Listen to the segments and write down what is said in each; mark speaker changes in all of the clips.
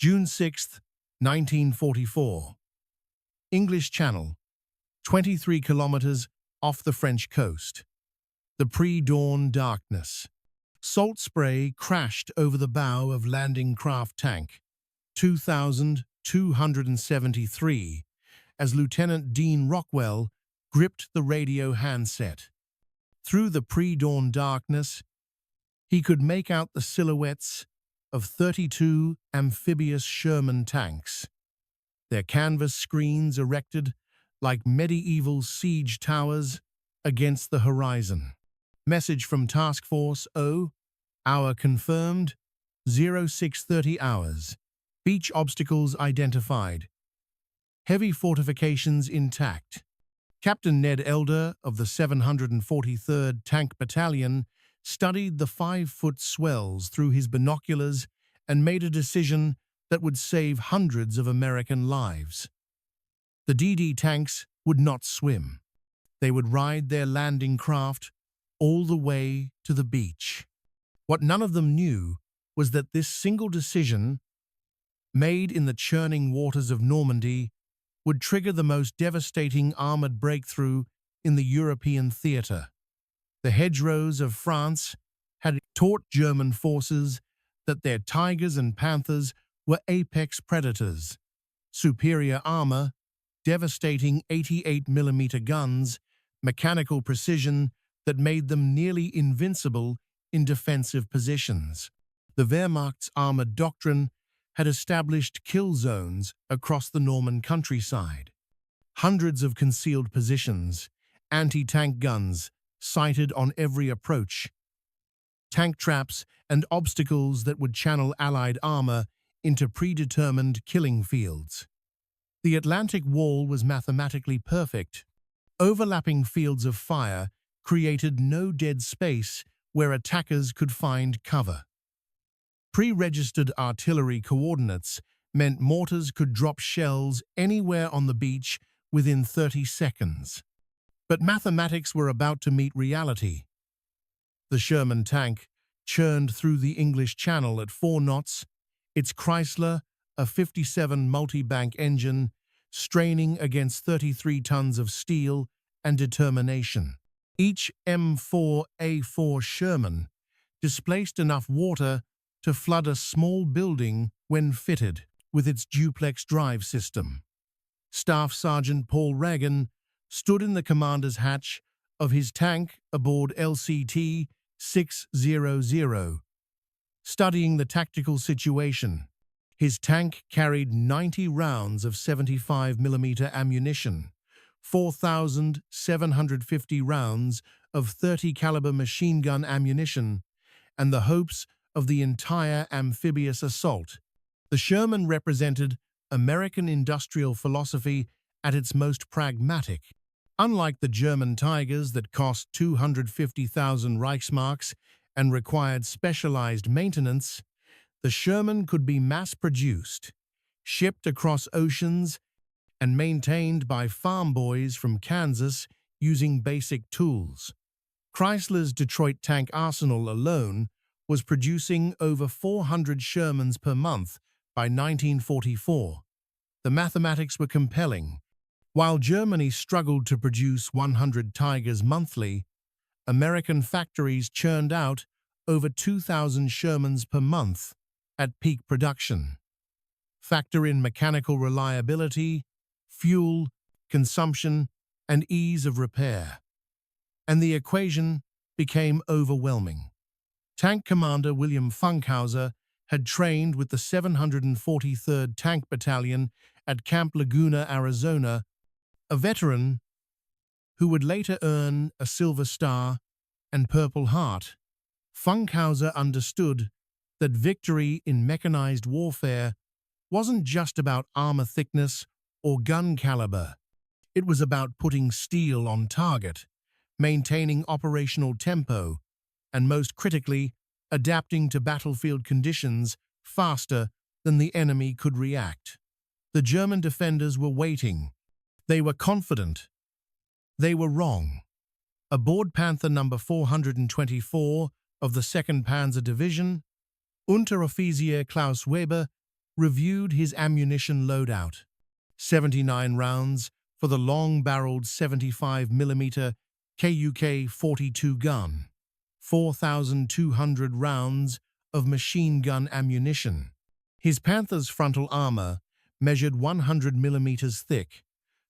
Speaker 1: June 6, 1944. English Channel, 23 kilometers off the French coast. The pre-dawn darkness. Salt spray crashed over the bow of landing craft tank 2273 as Lieutenant Dean Rockwell gripped the radio handset. Through the pre-dawn darkness, he could make out the silhouettes of 32 amphibious Sherman tanks, their canvas screens erected like medieval siege towers against the horizon. Message from Task Force O, hour confirmed, 0630 hours. Beach obstacles identified. Heavy fortifications intact. Captain Ned Elder of the 743rd Tank Battalion studied the 5-foot swells through his binoculars and made a decision that would save hundreds of American lives. The DD tanks would not swim. They would ride their landing craft all the way to the beach. What none of them knew was that this single decision, made in the churning waters of Normandy, would trigger the most devastating armored breakthrough in the European theater. The Hedgerows of France had taught German forces that their Tigers and Panthers were apex predators. Superior armor, devastating 88mm guns, mechanical precision that made them nearly invincible in defensive positions. The Wehrmacht's armored doctrine had established kill zones across the Norman countryside. Hundreds of concealed positions, anti-tank guns sighted on every approach, tank traps and obstacles that would channel Allied armor into predetermined killing fields. The Atlantic Wall was mathematically perfect. Overlapping fields of fire created no dead space where attackers could find cover. Pre-registered artillery coordinates meant mortars could drop shells anywhere on the beach within 30 seconds. But mathematics were about to meet reality. The Sherman tank churned through the English Channel at 4 knots, its Chrysler, a 57 multi-bank engine, straining against 33 tons of steel and determination. Each M4A4 Sherman displaced enough water to flood a small building when fitted with its duplex drive system. Staff Sergeant Paul Reagan stood in the commander's hatch of his tank aboard LCT 600, studying the tactical situation. His tank carried 90 rounds of 75mm ammunition, 4,750 rounds of 30 caliber machine gun ammunition, and the hopes of the entire amphibious assault. The Sherman represented American industrial philosophy at its most pragmatic. Unlike the German Tigers that cost 250,000 Reichsmarks and required specialized maintenance, the Sherman could be mass-produced, shipped across oceans, and maintained by farm boys from Kansas using basic tools. Chrysler's Detroit tank arsenal alone was producing over 400 Shermans per month by 1944. The mathematics were compelling. While Germany struggled to produce 100 Tigers monthly, American factories churned out over 2,000 Shermans per month at peak production. Factor in mechanical reliability, fuel, consumption, and ease of repair, and the equation became overwhelming. Tank Commander William Funkhauser had trained with the 743rd Tank Battalion at Camp Laguna, Arizona, a veteran who would later earn a Silver Star and Purple Heart. Funkhauser understood that victory in mechanized warfare wasn't just about armor thickness or gun caliber. It was about putting steel on target, maintaining operational tempo, and most critically, adapting to battlefield conditions faster than the enemy could react. The German defenders were waiting. They were confident. They were wrong. Aboard Panther number 424 of the 2nd Panzer Division, Unteroffizier Klaus Weber reviewed his ammunition loadout. 79 rounds for the long-barreled 75mm KUK-42 gun, 4,200 rounds of machine gun ammunition. His Panther's frontal armor measured 100mm thick,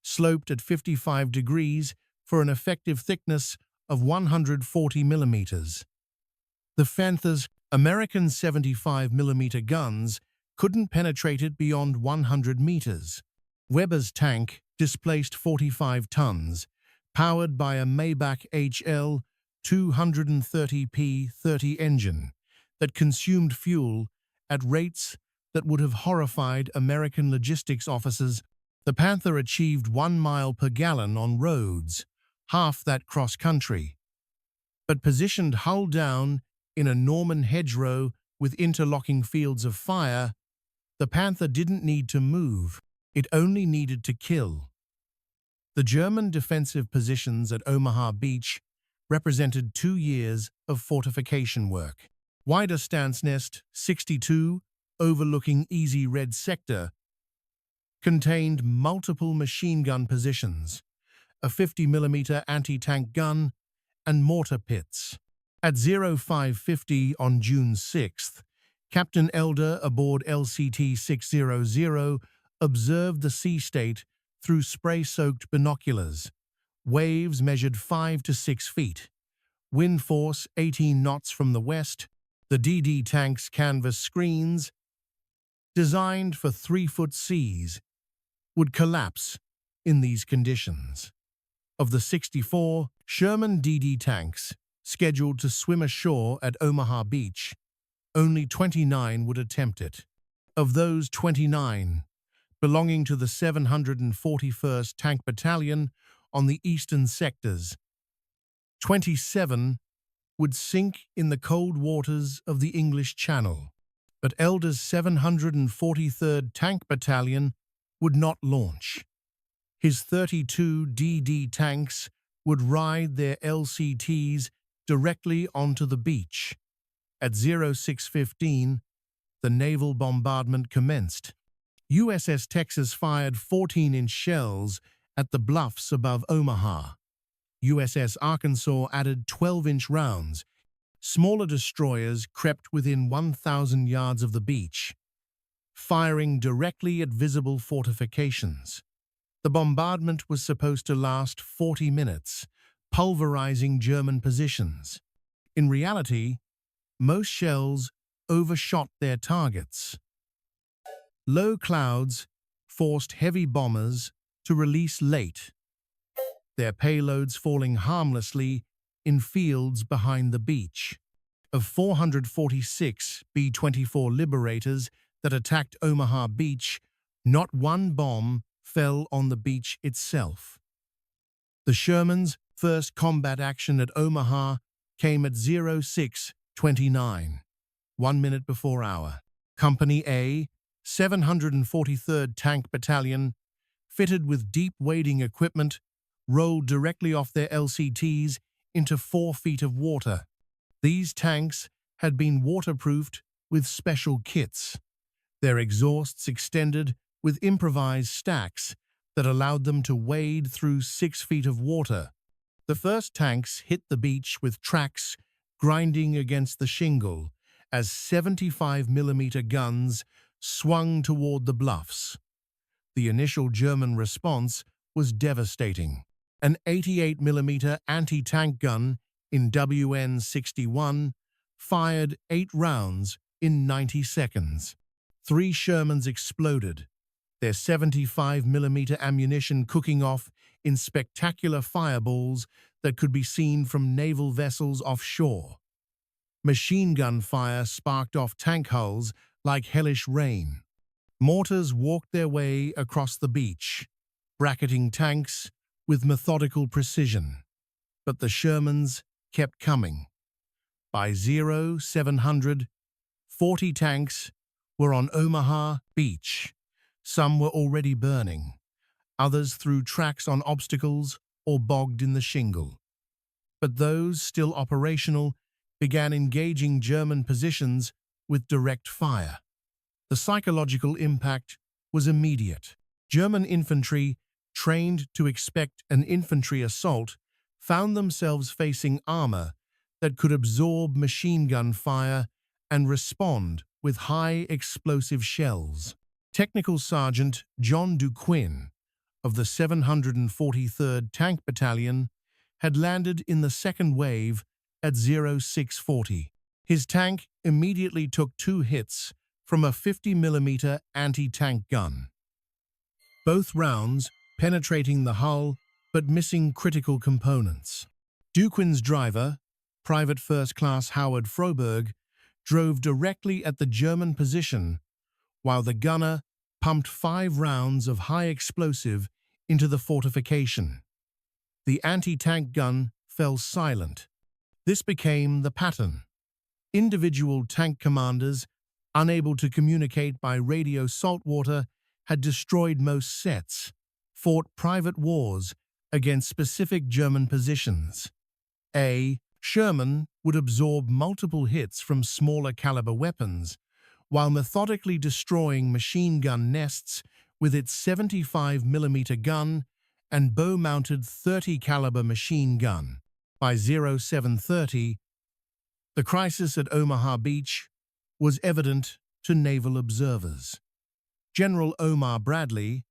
Speaker 1: sloped at 55 degrees for an effective thickness of 140mm. The Panther's American 75mm guns couldn't penetrate it beyond 100 meters. Weber's tank displaced 45 tons, powered by a Maybach HL 230P30 engine that consumed fuel at rates that would have horrified American logistics officers. The Panther achieved 1 mile per gallon on roads, half that cross-country. But positioned hull down in a Norman hedgerow with interlocking fields of fire, the Panther didn't need to move, it only needed to kill. The German defensive positions at Omaha Beach represented 2 years of fortification work. Wider Stance Nest 62, overlooking Easy Red Sector, contained multiple machine gun positions, a 50mm anti-tank gun, and mortar pits. At 0550 on June 6th, Captain Elder aboard LCT 600 observed the sea state through spray-soaked binoculars. Waves measured 5 to 6 feet. Wind force 18 knots from the west. The DD tank's canvas screens, designed for 3-foot seas, would collapse in these conditions. Of the 64 Sherman DD tanks scheduled to swim ashore at Omaha Beach, only 29 would attempt it. Of those 29, belonging to the 741st Tank Battalion on the eastern sectors, 27 would sink in the cold waters of the English Channel. But Elder's 743rd Tank Battalion would not launch. His 32 DD tanks would ride their LCTs directly onto the beach. At 0615, the naval bombardment commenced. USS Texas fired 14-inch shells at the bluffs above Omaha. USS Arkansas added 12-inch rounds. Smaller destroyers crept within 1,000 yards of the beach, firing directly at visible fortifications. The bombardment was supposed to last 40 minutes, pulverizing German positions. In reality, most shells overshot their targets. Low clouds forced heavy bombers to release late, their payloads falling harmlessly in fields behind the beach. Of 446 B-24 Liberators that attacked Omaha Beach, not one bomb fell on the beach itself. The Shermans' first combat action at Omaha came at 0629, 1 minute before hour. Company A, 743rd Tank Battalion, fitted with deep wading equipment, rolled directly off their LCTs into 4 feet of water. These tanks had been waterproofed with special kits. Their exhausts extended with improvised stacks that allowed them to wade through 6 feet of water. The first tanks hit the beach with tracks grinding against the shingle as 75mm guns swung toward the bluffs. The initial German response was devastating. An 88mm anti-tank gun in WN-61 fired 8 rounds in 90 seconds. 3 Shermans exploded, their 75mm ammunition cooking off in spectacular fireballs that could be seen from naval vessels offshore. Machine gun fire sparked off tank hulls like hellish rain. Mortars walked their way across the beach, bracketing tanks with methodical precision. But the Shermans kept coming. By 0700, 40 tanks were on Omaha Beach. Some were already burning. Others threw tracks on obstacles or bogged in the shingle. But those still operational began engaging German positions with direct fire. The psychological impact was immediate. German infantry, trained to expect an infantry assault, found themselves facing armor that could absorb machine gun fire and respond with high explosive shells. Technical Sergeant John Duquin of the 743rd Tank Battalion had landed in the second wave at 0640. His tank immediately took 2 hits from a 50mm anti-tank gun, both rounds penetrating the hull but missing critical components. Duquin's driver, Private First Class Howard Froberg, drove directly at the German position, while the gunner pumped 5 rounds of high explosive into the fortification. The anti-tank gun fell silent. This became the pattern. Individual tank commanders, unable to communicate by radio saltwater, had destroyed most sets, fought private wars against specific German positions. A Sherman would absorb multiple hits from smaller caliber weapons, while methodically destroying machine gun nests with its 75mm gun and bow-mounted 30 caliber machine gun. By 0730, the crisis at Omaha Beach was evident to naval observers. General Omar Bradley,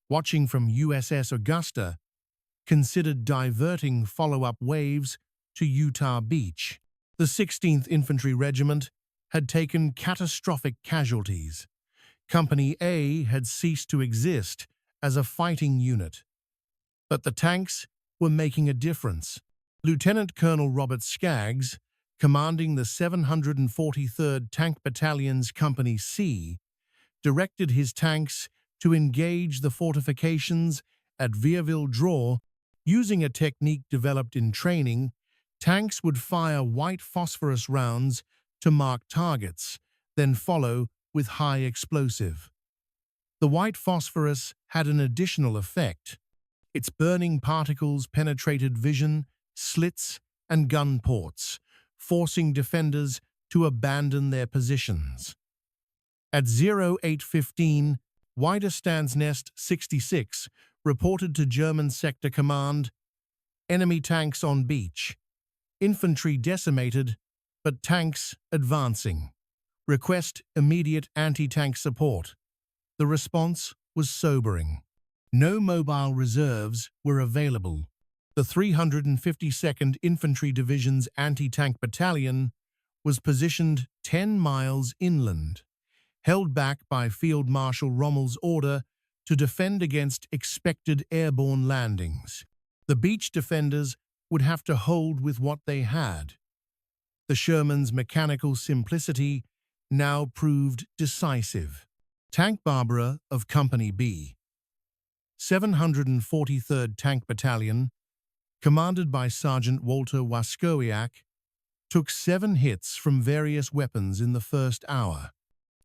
Speaker 1: watching from USS Augusta, considered diverting follow-up waves to Utah Beach. The 16th Infantry Regiment had taken catastrophic casualties. Company A had ceased to exist as a fighting unit. But the tanks were making a difference. Lieutenant Colonel Robert Skaggs, commanding the 743rd Tank Battalion's Company C, directed his tanks to engage the fortifications at Vierville Draw. Using a technique developed in training, tanks would fire white phosphorus rounds to mark targets, then follow with high explosive. The white phosphorus had an additional effect. Its burning particles penetrated vision, slits, and gun ports, forcing defenders to abandon their positions. At 0815, Widerstands Nest 66 reported to German Sector Command, enemy tanks on beach, infantry decimated, but tanks advancing. Request immediate anti-tank support. The response was sobering. No mobile reserves were available. The 352nd Infantry Division's anti-tank battalion was positioned 10 miles inland, held back by Field Marshal Rommel's order to defend against expected airborne landings. The beach defenders would have to hold with what they had. The Sherman's mechanical simplicity now proved decisive. Tank Barbara of Company B, 743rd Tank Battalion, commanded by Sergeant Walter Waskowiak, took 7 hits from various weapons in the first hour.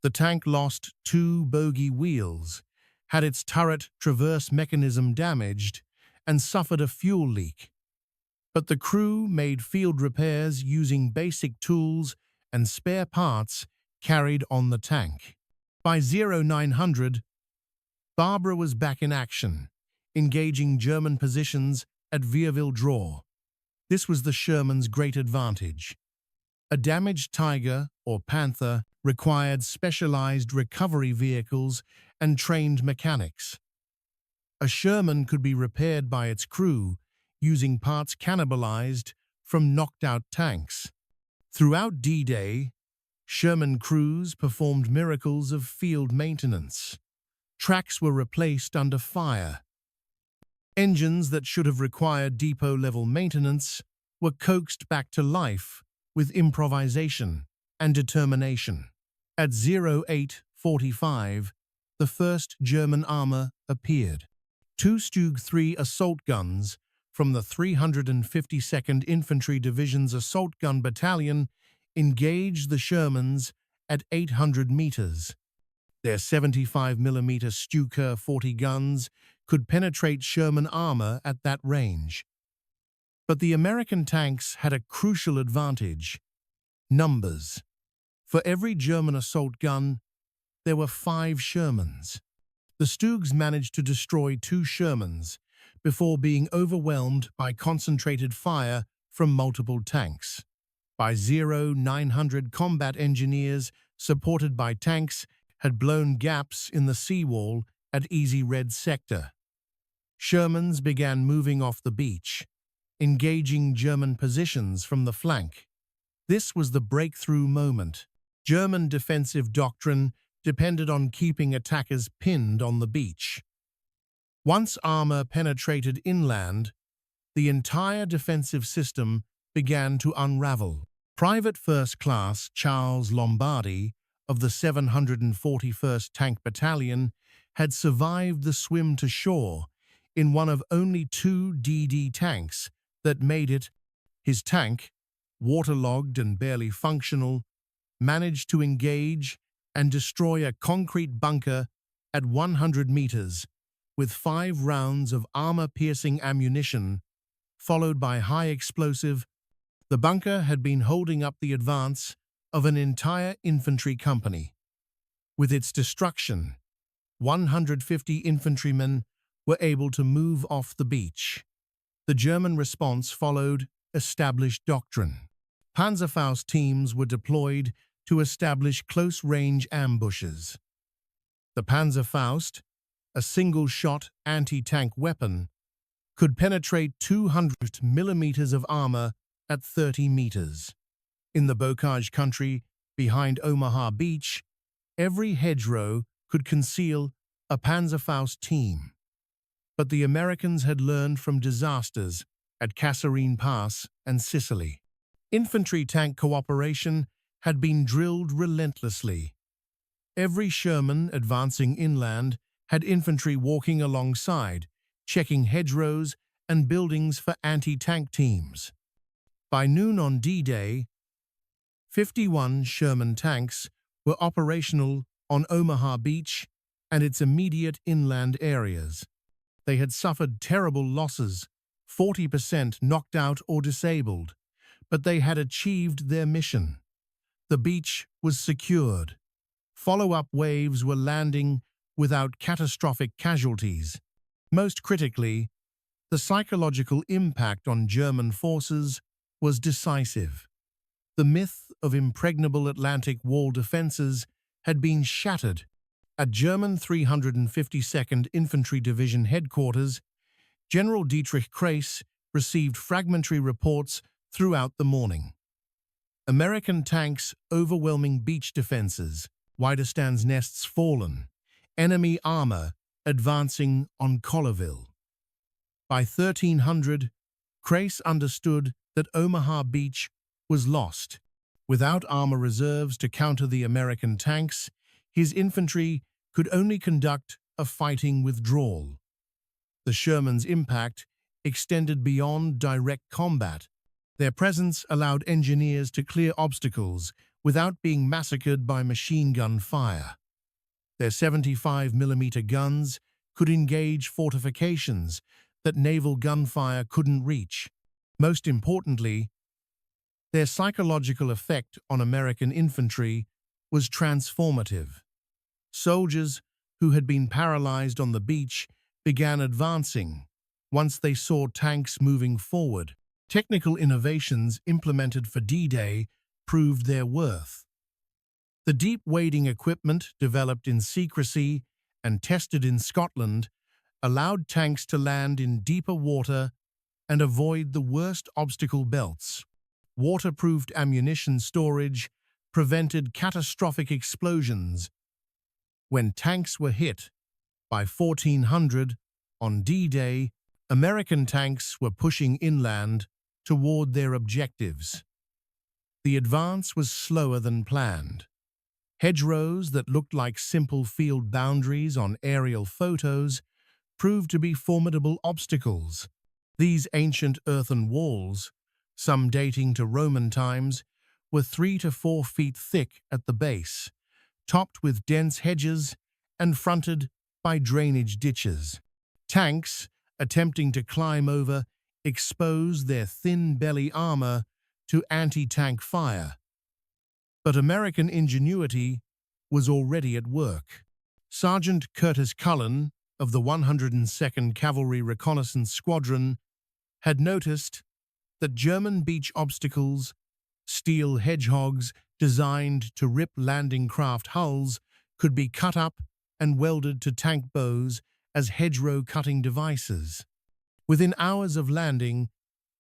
Speaker 1: The tank lost 2 bogie wheels, had its turret traverse mechanism damaged, and suffered a fuel leak. But the crew made field repairs using basic tools and spare parts carried on the tank. By 0900, Barbara was back in action, engaging German positions at Vierville Draw. This was the Sherman's great advantage. A damaged Tiger or Panther required specialized recovery vehicles and trained mechanics. A Sherman could be repaired by its crew using parts cannibalized from knocked-out tanks. Throughout D-Day, Sherman crews performed miracles of field maintenance. Tracks were replaced under fire. Engines that should have required depot-level maintenance were coaxed back to life with improvisation and determination. At 0845, the first German armor appeared. 2 Stug 3 assault guns from the 352nd Infantry Division's Assault Gun Battalion engaged the Shermans at 800 meters. Their 75mm Stuka 40 guns could penetrate Sherman armor at that range. But the American tanks had a crucial advantage: numbers. For every German assault gun, there were 5 Shermans. The Stooges managed to destroy 2 Shermans before being overwhelmed by concentrated fire from multiple tanks. By 0900, combat engineers, supported by tanks, had blown gaps in the seawall at Easy Red Sector. Shermans began moving off the beach, engaging German positions from the flank. This was the breakthrough moment. German defensive doctrine depended on keeping attackers pinned on the beach. Once armor penetrated inland, the entire defensive system began to unravel. Private First Class Charles Lombardi of the 741st Tank Battalion had survived the swim to shore in one of only 2 DD tanks that made it. His tank, waterlogged and barely functional, managed to engage and destroy a concrete bunker at 100 meters with 5 rounds of armor-piercing ammunition, followed by high explosive. The bunker had been holding up the advance of an entire infantry company. With its destruction, 150 infantrymen were able to move off the beach. The German response followed established doctrine. Panzerfaust teams were deployed to establish close-range ambushes. The Panzerfaust, a single-shot anti-tank weapon, could penetrate 200 millimeters of armor at 30 meters. In the bocage country behind Omaha Beach, every hedgerow could conceal a Panzerfaust team. But the Americans had learned from disasters at Kasserine Pass and Sicily. Infantry-tank cooperation had been drilled relentlessly. Every Sherman advancing inland had infantry walking alongside, checking hedgerows and buildings for anti-tank teams. By noon on D-Day, 51 Sherman tanks were operational on Omaha Beach and its immediate inland areas. They had suffered terrible losses, 40% knocked out or disabled, but they had achieved their mission. The beach was secured. Follow-up waves were landing without catastrophic casualties. Most critically, the psychological impact on German forces was decisive. The myth of impregnable Atlantic wall defenses had been shattered. At German 352nd Infantry Division headquarters, General Dietrich Kress received fragmentary reports throughout the morning. American tanks overwhelming beach defenses, Widerstands nests fallen, enemy armor advancing on Colleville. By 1300, Kress understood that Omaha Beach was lost. Without armor reserves to counter the American tanks, his infantry could only conduct a fighting withdrawal. The Shermans' impact extended beyond direct combat. Their presence allowed engineers to clear obstacles without being massacred by machine gun fire. Their 75mm guns could engage fortifications that naval gunfire couldn't reach. Most importantly, their psychological effect on American infantry was transformative. Soldiers who had been paralyzed on the beach began advancing once they saw tanks moving forward. Technical innovations implemented for D-Day proved their worth. The deep wading equipment developed in secrecy and tested in Scotland allowed tanks to land in deeper water and avoid the worst obstacle belts. Waterproofed ammunition storage prevented catastrophic explosions. When tanks were hit, by 1400, on D-Day, American tanks were pushing inland toward their objectives. The advance was slower than planned. Hedgerows that looked like simple field boundaries on aerial photos proved to be formidable obstacles. These ancient earthen walls, some dating to Roman times, were 3 to 4 feet thick at the base, topped with dense hedges and fronted by drainage ditches. Tanks, attempting to climb over, exposed their thin belly armor to anti-tank fire. But American ingenuity was already at work. Sergeant Curtis Cullin of the 102nd Cavalry Reconnaissance Squadron had noticed that German beach obstacles, steel hedgehogs designed to rip landing craft hulls, could be cut up and welded to tank bows as hedgerow cutting devices. Within hours of landing,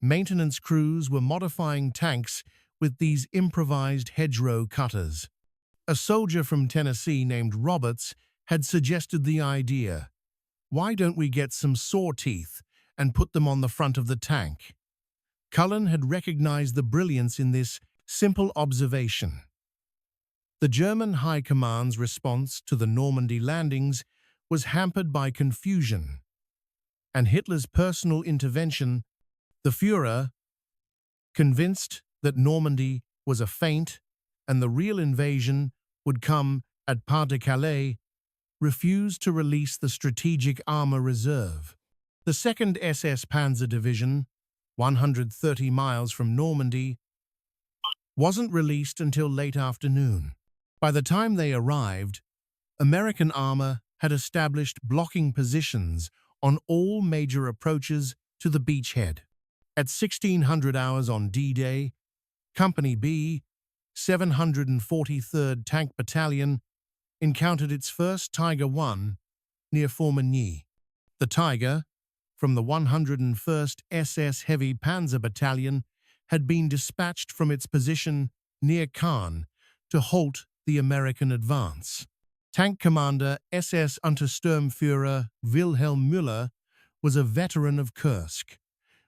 Speaker 1: maintenance crews were modifying tanks with these improvised hedgerow cutters. A soldier from Tennessee named Roberts had suggested the idea. Why don't we get some saw teeth and put them on the front of the tank? Cullin had recognized the brilliance in this simple observation. The German High Command's response to the Normandy landings was hampered by confusion, and Hitler's personal intervention. The Führer, convinced that Normandy was a feint and the real invasion would come at Pas-de-Calais, refused to release the Strategic Armor Reserve. The 2nd SS Panzer Division, 130 miles from Normandy, wasn't released until late afternoon. By the time they arrived, American armor had established blocking positions on all major approaches to the beachhead. At 1600 hours on D-Day, Company B, 743rd Tank Battalion, encountered its first Tiger I near Normandy. The Tiger, from the 101st SS Heavy Panzer Battalion, had been dispatched from its position near Caen to halt the American advance. Tank Commander SS Untersturmführer Wilhelm Müller was a veteran of Kursk,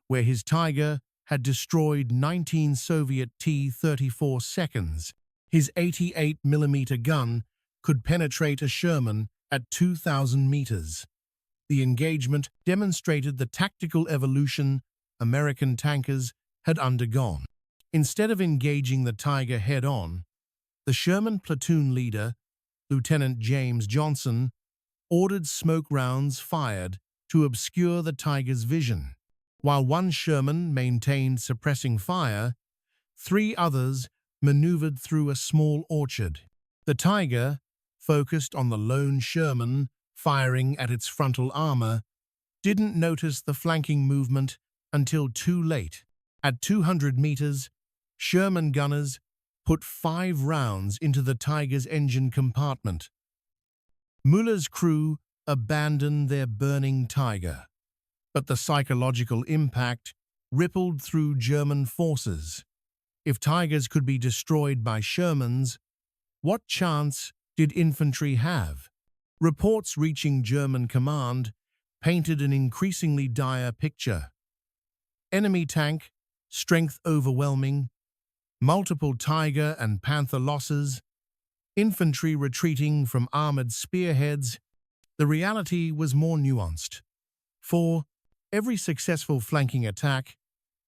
Speaker 1: where his Tiger had destroyed 19 Soviet T-34 seconds. His 88mm gun could penetrate a Sherman at 2,000 meters. The engagement demonstrated the tactical evolution American tankers had undergone. Instead of engaging the Tiger head-on, the Sherman platoon leader, Lieutenant James Johnson, ordered smoke rounds fired to obscure the Tiger's vision. While one Sherman maintained suppressing fire, 3 others maneuvered through a small orchard. The Tiger, focused on the lone Sherman firing at its frontal armor, didn't notice the flanking movement until too late. At 200 meters, Sherman gunners put 5 rounds into the Tiger's engine compartment. Müller's crew abandoned their burning Tiger, but the psychological impact rippled through German forces. If Tigers could be destroyed by Shermans, what chance did infantry have? Reports reaching German command painted an increasingly dire picture. Enemy tank, strength overwhelming, multiple Tiger and Panther losses, infantry retreating from armored spearheads. The reality was more nuanced. For every successful flanking attack,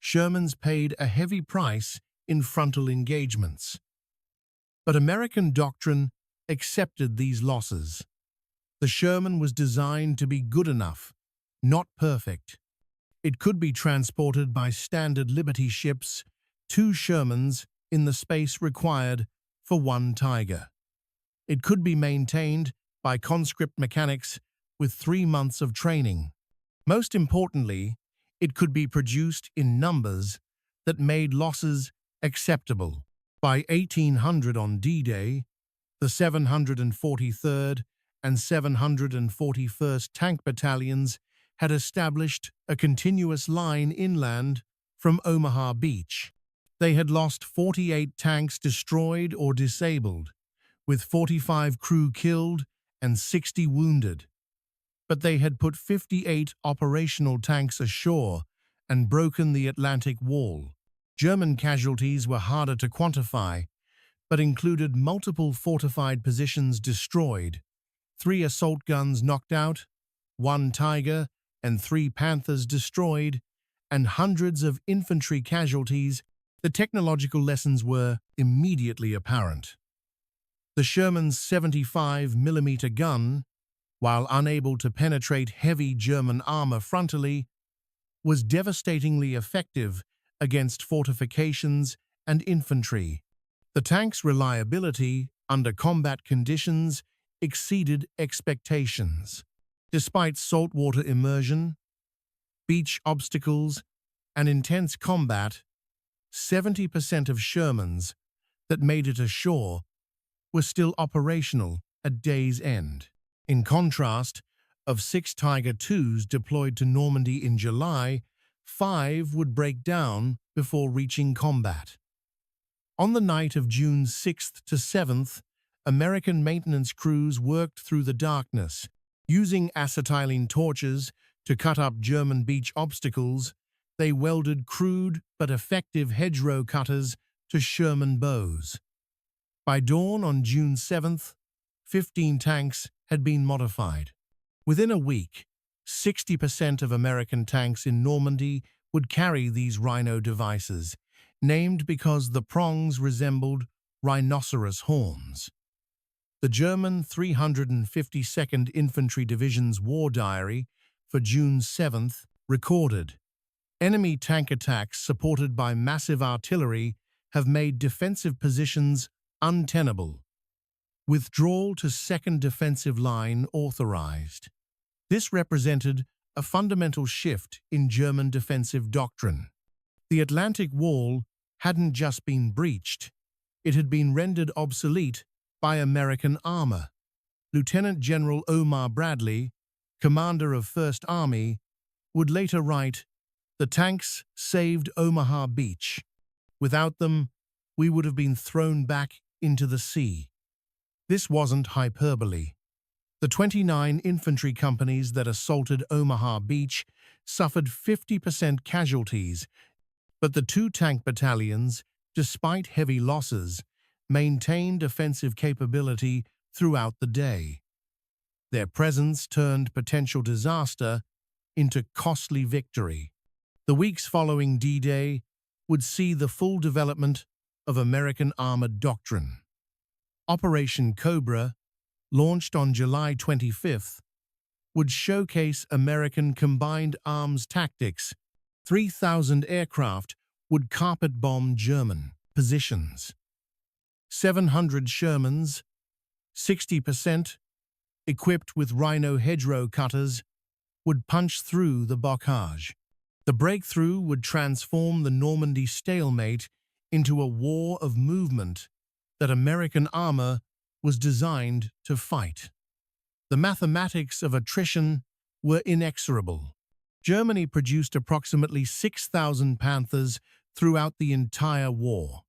Speaker 1: Shermans paid a heavy price in frontal engagements. But American doctrine accepted these losses. The Sherman was designed to be good enough, not perfect. It could be transported by standard Liberty ships, 2 Shermans in the space required for 1 Tiger. It could be maintained by conscript mechanics with 3 months of training. Most importantly, it could be produced in numbers that made losses acceptable. By 1800 on D-Day, the 743rd and 741st Tank Battalions had established a continuous line inland from Omaha Beach. They had lost 48 tanks destroyed or disabled, with 45 crew killed and 60 wounded. But they had put 58 operational tanks ashore and broken the Atlantic Wall. German casualties were harder to quantify, but included multiple fortified positions destroyed, 3 assault guns knocked out, 1 Tiger and 3 Panthers destroyed, and hundreds of infantry casualties. The technological lessons were immediately apparent. The Sherman's 75mm gun, while unable to penetrate heavy German armor frontally, was devastatingly effective against fortifications and infantry. The tank's reliability under combat conditions exceeded expectations. Despite saltwater immersion, beach obstacles, and intense combat, 70% of Shermans that made it ashore were still operational at day's end. In contrast, of 6 Tiger IIs deployed to Normandy in July, 5 would break down before reaching combat. On the night of June 6th to 7th, American maintenance crews worked through the darkness, using acetylene torches to cut up German beach obstacles. They welded crude but effective hedgerow cutters to Sherman bows. By dawn on June 7th, 15 tanks had been modified. Within a week, 60% of American tanks in Normandy would carry these rhino devices, named because the prongs resembled rhinoceros horns. The German 352nd Infantry Division's War Diary for June 7th recorded, "Enemy tank attacks supported by massive artillery have made defensive positions untenable. Withdrawal to second defensive line authorized." This represented a fundamental shift in German defensive doctrine. The Atlantic Wall hadn't just been breached, it had been rendered obsolete by American armor. Lieutenant General Omar Bradley, commander of 1st Army, would later write, "The tanks saved Omaha Beach. Without them, we would have been thrown back into the sea." This wasn't hyperbole. The 29 infantry companies that assaulted Omaha Beach suffered 50% casualties, but the 2 tank battalions, despite heavy losses, maintained offensive capability throughout the day. Their presence turned potential disaster into costly victory. The weeks following D-Day would see the full development of American armored doctrine. Operation Cobra, launched on July 25th, would showcase American combined arms tactics. 3,000 aircraft would carpet bomb German positions. 700 Shermans, 60%, equipped with rhino hedgerow cutters, would punch through the bocage. The breakthrough would transform the Normandy stalemate into a war of movement that American armor was designed to fight. The mathematics of attrition were inexorable. Germany produced approximately 6,000 Panthers throughout the entire war.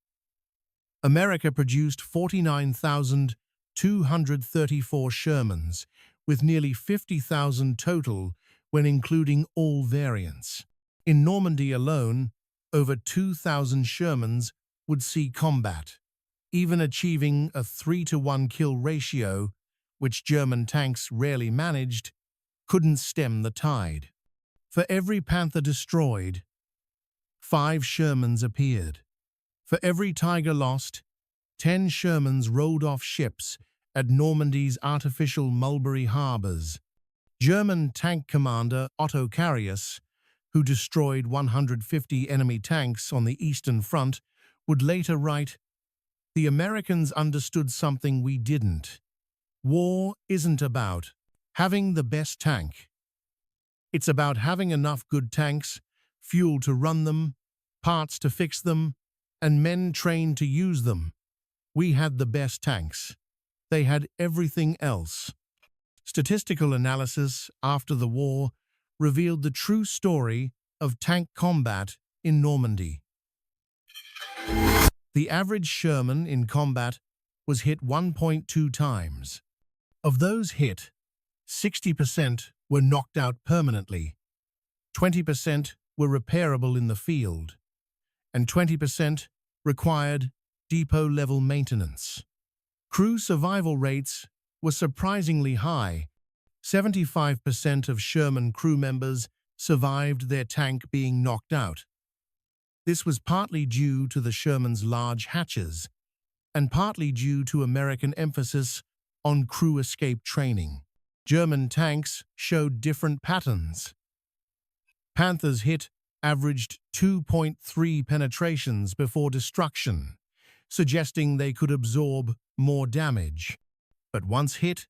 Speaker 1: America produced 49,234 Shermans, with nearly 50,000 total when including all variants. In Normandy alone, over 2,000 Shermans would see combat, even achieving a 3-to-1 kill ratio, which German tanks rarely managed, couldn't stem the tide. For every Panther destroyed, 5 Shermans appeared. For every Tiger lost, 10 Shermans rolled off ships at Normandy's artificial Mulberry harbors. German tank commander Otto Carius, who destroyed 150 enemy tanks on the Eastern Front, would later write, "The Americans understood something we didn't. War isn't about having the best tank. It's about having enough good tanks, fuel to run them, parts to fix them, and men trained to use them. We had the best tanks. They had everything else." Statistical analysis after the war revealed the true story of tank combat in Normandy. The average Sherman in combat was hit 1.2 times. Of those hit, 60% were knocked out permanently, 20% were repairable in the field, and 20% required depot-level maintenance. Crew survival rates were surprisingly high. 75% of Sherman crew members survived their tank being knocked out. This was partly due to the Sherman's large hatches, and partly due to American emphasis on crew escape training. German tanks showed different patterns. Panthers hit averaged 2.3 penetrations before destruction, suggesting they could absorb more damage. But once hit,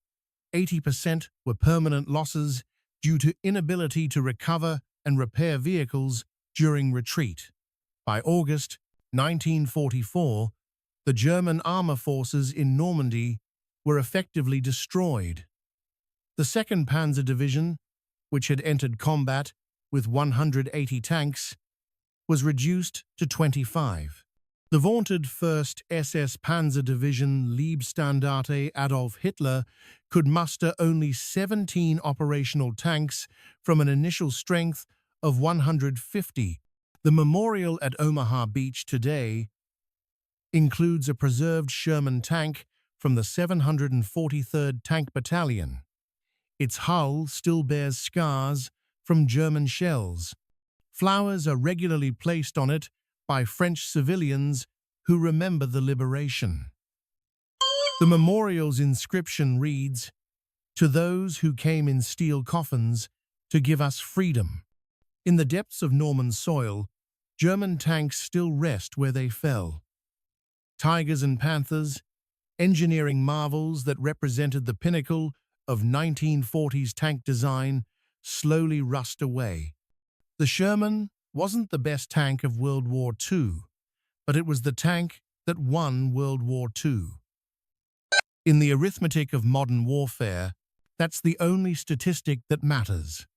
Speaker 1: 80% were permanent losses due to inability to recover and repair vehicles during retreat. By August 1944, the German armor forces in Normandy were effectively destroyed. The 2nd Panzer Division, which had entered combat with 180 tanks, was reduced to 25. The vaunted 1st SS Panzer Division Leibstandarte Adolf Hitler could muster only 17 operational tanks from an initial strength of 150. The memorial at Omaha Beach today includes a preserved Sherman tank from the 743rd Tank Battalion. Its hull still bears scars from German shells. Flowers are regularly placed on it by French civilians who remember the liberation. The memorial's inscription reads, "To those who came in steel coffins to give us freedom." In the depths of Norman soil, German tanks still rest where they fell. Tigers and Panthers, engineering marvels that represented the pinnacle of 1940s tank design, slowly rust away. The Sherman wasn't the best tank of World War II, but it was the tank that won World War II. In the arithmetic of modern warfare, that's the only statistic that matters.